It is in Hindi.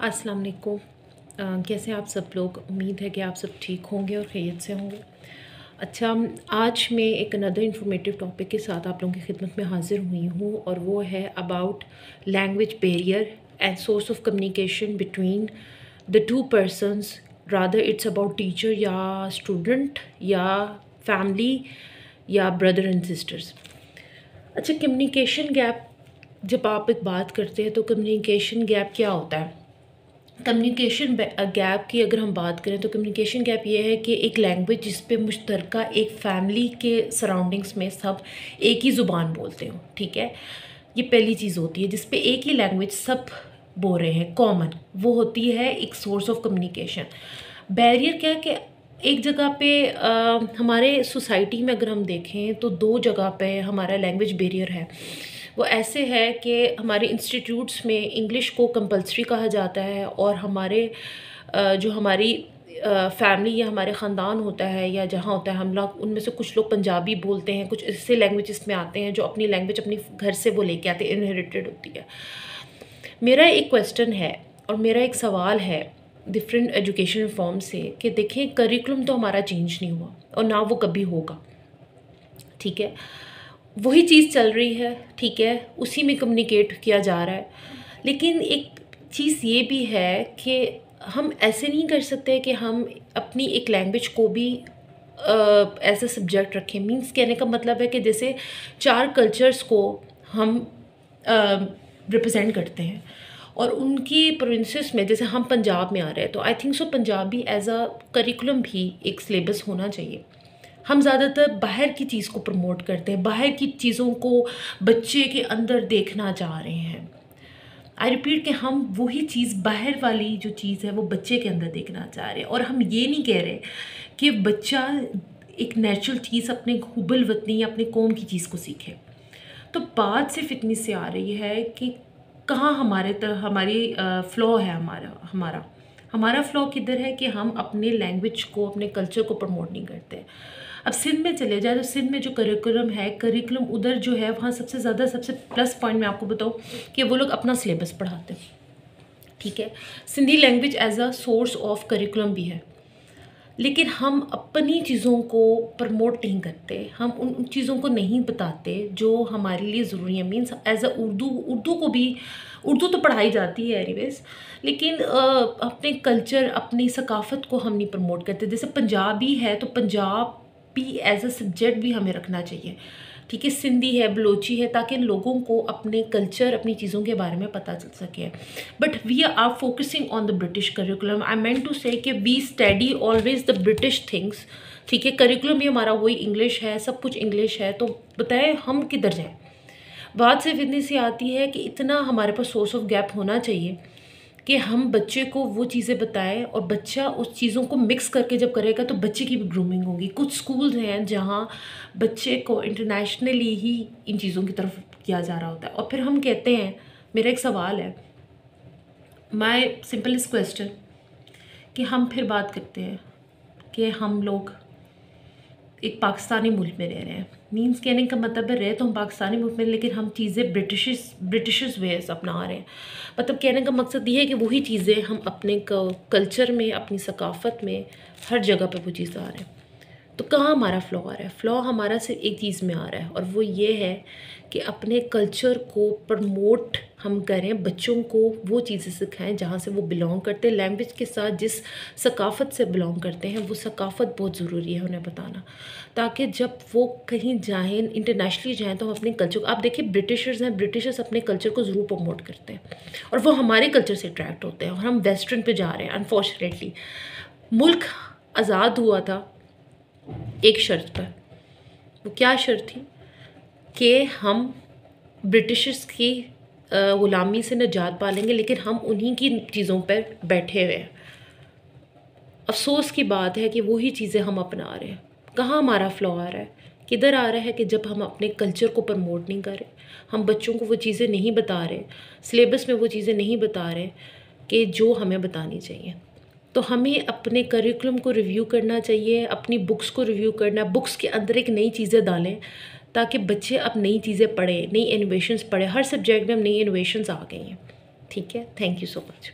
अस्सलाम वालेकुम। कैसे हैं आप सब लोग? उम्मीद है कि आप सब ठीक होंगे और खैरियत से होंगे। अच्छा, आज मैं एक अनदर इंफॉर्मेटिव टॉपिक के साथ आप लोगों की खिदमत में हाज़िर हुई हूँ और वो है about language barrier and source of communication between the two persons, rather it's about teacher या स्टूडेंट या फैमिली या ब्रदर एंड सिस्टर्स। अच्छा, कम्युनिकेशन गैप जब आप एक बात करते हैं तो कम्युनिकेशन गैप क्या होता है? कम्युनिकेशन गैप की अगर हम बात करें तो कम्युनिकेशन गैप ये है कि एक लैंग्वेज जिस पे मुश्तरका एक फ़ैमिली के सराउंडिंग्स में सब एक ही ज़ुबान बोलते हो, ठीक है। ये पहली चीज़ होती है जिस पे एक ही लैंग्वेज सब बोल रहे हैं, कॉमन, वो होती है एक सोर्स ऑफ कम्युनिकेशन। बैरियर क्या है कि एक जगह पे हमारे सोसाइटी में अगर हम देखें तो दो जगह पे हमारा लैंग्वेज बैरियर है। वो ऐसे है कि हमारे इंस्टीट्यूट्स में इंग्लिश को कंपलसरी कहा जाता है और हमारे जो हमारी फैमिली या हमारे ख़ानदान होता है या जहाँ होता है हम लोग उनमें से कुछ लोग पंजाबी बोलते हैं, कुछ ऐसे लैंग्वेजेस में आते हैं जो अपनी लैंग्वेज अपनी घर से वो लेके आते हैं, इनहेरिटेड होती है। मेरा एक क्वेश्चन है और मेरा एक सवाल है डिफरेंट एजुकेशन फॉर्म से कि देखें, करिकुलम तो हमारा चेंज नहीं हुआ और ना वो कभी होगा, ठीक है। वही चीज़ चल रही है, ठीक है, उसी में कम्युनिकेट किया जा रहा है। लेकिन एक चीज़ ये भी है कि हम ऐसे नहीं कर सकते कि हम अपनी एक लैंग्वेज को भी एज ए सब्जेक्ट रखें। मींस कहने का मतलब है कि जैसे चार कल्चर्स को हम रिप्रेजेंट करते हैं और उनकी प्रोविंसेस में, जैसे हम पंजाब में आ रहे हैं तो I think so Punjabi as a curriculum भी एक सिलेबस होना चाहिए। हम ज़्यादातर बाहर की चीज़ को प्रमोट करते हैं, बाहर की चीज़ों को बच्चे के अंदर देखना चाह रहे हैं। आई रिपीट कि हम वही चीज़, बाहर वाली जो चीज़ है वो बच्चे के अंदर देखना चाह रहे हैं और हम ये नहीं कह रहे कि बच्चा एक नेचुरल चीज़ अपने हुबल वतनी या अपने कौम की चीज़ को सीखे। तो बात सिर्फ इतनी से आ रही है कि कहाँ हमारी फ़्लॉ है। हमारा फ़्लॉ किधर है कि हम अपने लैंग्वेज को, अपने कल्चर को प्रमोट नहीं करते। अब सिंध में चले जाए तो सिंध में जो करिकुलम है, करिकुलम उधर जो है वहाँ सबसे प्लस पॉइंट मैं आपको बताऊँ कि वो लोग अपना सिलेबस पढ़ाते हैं, ठीक है। Sindhi language as a source of curriculum भी है, लेकिन हम अपनी चीज़ों को प्रमोट नहीं करते, हम उन चीज़ों को नहीं बताते जो हमारे लिए ज़रूरी है। मीन्स एज अ उर्दू को भी, उर्दू तो पढ़ाई जाती है एनीवेज, लेकिन अपने कल्चर, अपनी सकाफ़त को हम नहीं प्रमोट करते। जैसे पंजाबी है तो पंजाबी एज अ सब्जेक्ट भी हमें रखना चाहिए, ठीक है। सिंधी है, बलोची है, ताकि लोगों को अपने कल्चर, अपनी चीज़ों के बारे में पता चल सके। But we are focusing on the British curriculum. I meant to say कि we study always the British things, ठीक है। करिकुलम भी हमारा वही इंग्लिश है, सब कुछ इंग्लिश है, तो बताएं हम किधर जाएं। बात सिर्फ इतनी सी आती है कि इतना हमारे पास सोर्स ऑफ गैप होना चाहिए कि हम बच्चे को वो चीज़ें बताएं और बच्चा उस चीज़ों को मिक्स करके जब करेगा तो बच्चे की भी ग्रूमिंग होगी। कुछ स्कूल्स हैं जहाँ बच्चे को इंटरनेशनली ही इन चीज़ों की तरफ किया जा रहा होता है और फिर हम कहते हैं, मेरा एक सवाल है, माय सिंपलेस्ट क्वेश्चन, कि हम फिर बात करते हैं कि हम लोग एक पाकिस्तानी मुल्क में रह रहे हैं। मींस कहने का मतलब है, रहे तो हम पाकिस्तानी मुल्क में, लेकिन हम चीज़ें ब्रिटिश वेज अपना रहे हैं। मतलब कहने का मकसद ये है कि वही चीज़ें हम अपने कल्चर में, अपनी सकाफ़त में, हर जगह पे वो चीज़ आ रहे हैं। तो कहाँ हमारा फ़्लॉ आ रहा है? फ़्लॉ हमारा सिर्फ एक चीज़ में आ रहा है और वो ये है कि अपने कल्चर को प्रमोट हम करें, बच्चों को वो चीज़ें सिखाएं जहाँ से वो बिलोंग करते हैं। लैंग्वेज के साथ जिस सकाफ़त से बिलोंग करते हैं वो सकाफ़त बहुत ज़रूरी है उन्हें बताना, ताकि जब वो कहीं जाएँ, इंटरनेशनली जाएँ, तो हम अपने कल्चर, आप देखिए ब्रिटिशर्स हैं, ब्रिटिशर्स अपने कल्चर को ज़रूर प्रमोट करते हैं और वो हमारे कल्चर से अट्रैक्ट होते हैं और हम वेस्टर्न पे जा रहे हैं। अनफॉर्चुनेटली मुल्क आज़ाद हुआ था एक शर्त पर। वो क्या शर्त थी? कि हम ब्रिटिशर्स की ग़ुलामी से निजात पालेंगे, लेकिन हम उन्हीं की चीज़ों पर बैठे हुए हैं। अफसोस की बात है कि वही चीज़ें हम अपना रहे हैं। कहाँ हमारा फ़्लॉ आ रहा है? किधर आ रहा है कि जब हम अपने कल्चर को प्रमोट नहीं कर रहे, हम बच्चों को वो चीज़ें नहीं बता रहे, सिलेबस में वो चीज़ें नहीं बता रहे कि जो हमें बतानी चाहिए। तो हमें अपने करिकुलम को रिव्यू करना चाहिए, अपनी बुक्स को रिव्यू करना, बुक्स के अंदर एक नई चीज़ें डालें ताकि बच्चे अब नई चीज़ें पढ़ें, नई इनोवेशंस पढ़ें। हर सब्जेक्ट में अब नई इनोवेशंस आ गई हैं, ठीक है। Thank you so much.